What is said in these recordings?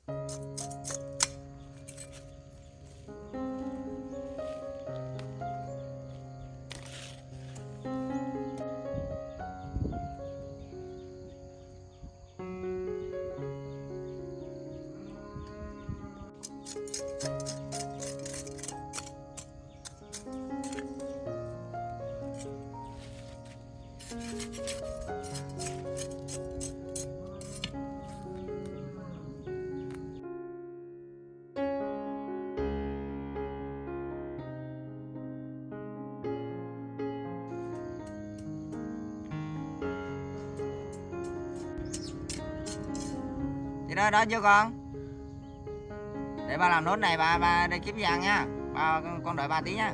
Thì đó chưa con? Để ba làm nốt này, ba đi kiếm vàng nha. Con đợi ba tí nha.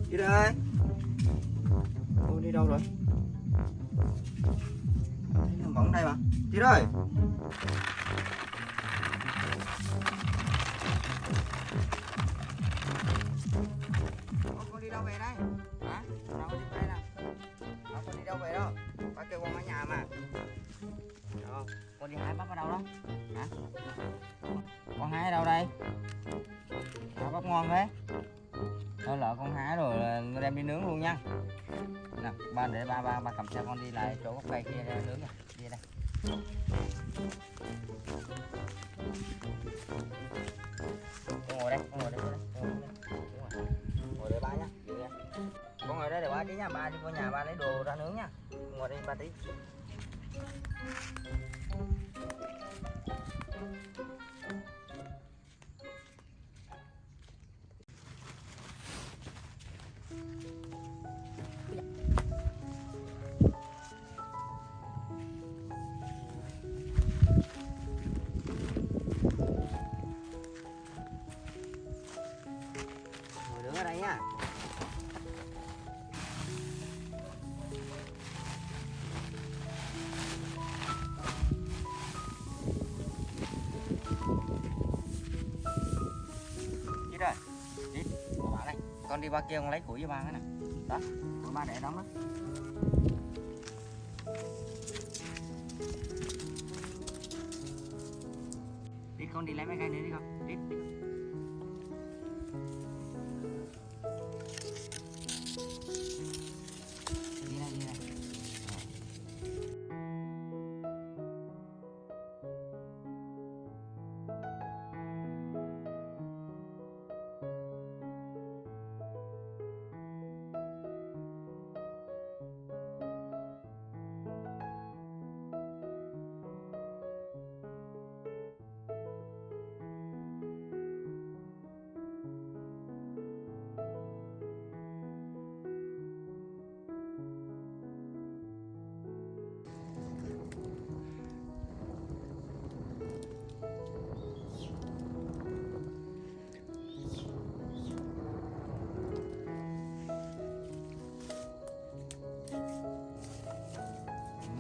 Đi đây. Ôi đi đâu rồi? Thằng bóng đây mà. Đi đây. Con đi đâu về đây? Hả? Đâu con đi về đây nào? Đâu con đi đâu về đâu? Bác kêu con ở nhà mà. Đâu? Con đi hái bắp ở đâu đó? Hả? Con hái ở đâu đây? Bắp ngon thế. Thôi lỡ con hái rồi đem đi nướng luôn nha. Nè, ba để ba cầm xe con đi lại chỗ gốc cây kia ra nướng nha. Đi đây. Con ngồi đây, con ngồi đây, ngồi đây ba nhá. Con ngồi đây để ba tí nha, ba đi qua nhà ba lấy đồ ra nướng nha. Ngồi đây ba tí. Ngồi đứng ở đây nha. Đi rồi, đi, bỏ bạn đây. Con đi ba kia con lấy củi cho ba cái nè. Đó, của ba để đóng đó. Đi con đi lấy mấy cây nữa đi con. Đi. Đi đây, đi đây.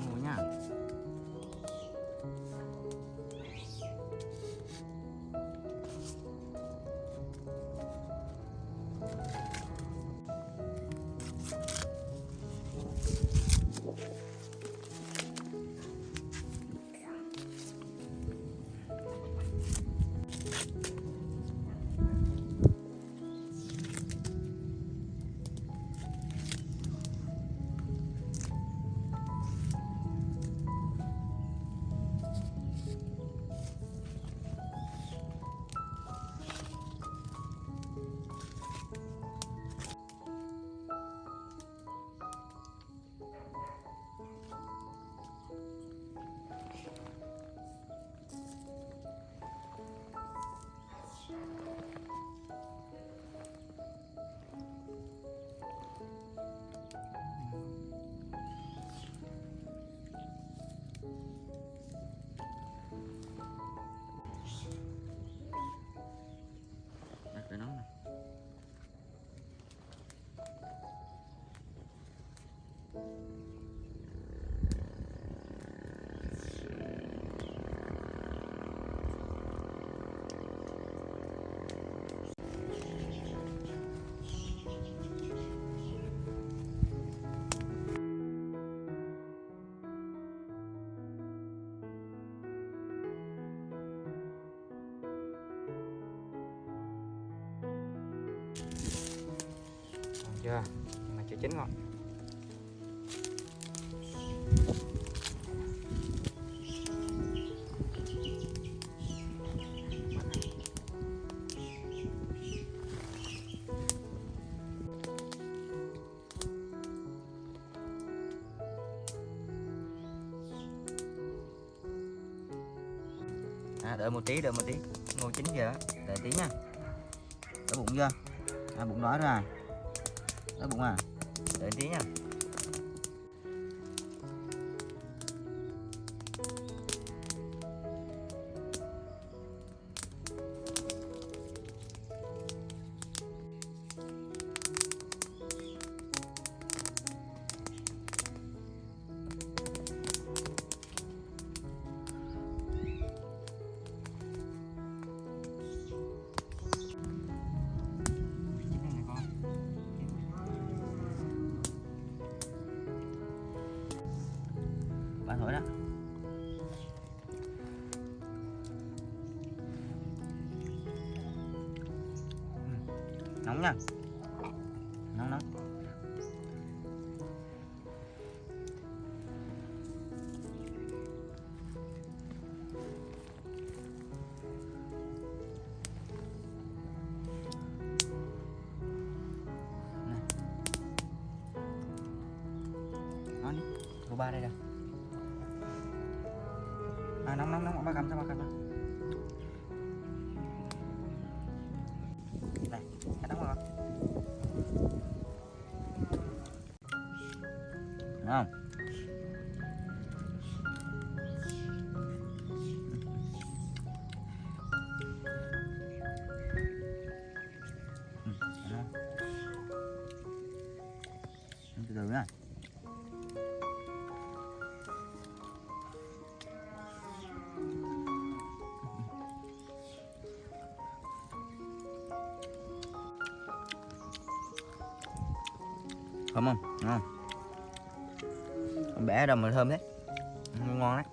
Ngồi nha. Đặt để nó nè. Chưa, nhưng mà chưa chín ngon. Đợi một tí, ngô chín kìa, đợi tí nha. Đỡ bụng chưa? Bụng đói rồi à? Đỡ bụng à? Đợi tí nha. thổi đó. Nóng nha, nóng. Ngon đi, cô ba đây rồi. À, nóng, ba cầm cho ba cầm. Này, cái nóng rồi. Đúng không? Từ từ nha. Thơm không? Ngon. Bẻ ra mà thơm đấy. Ngon đấy.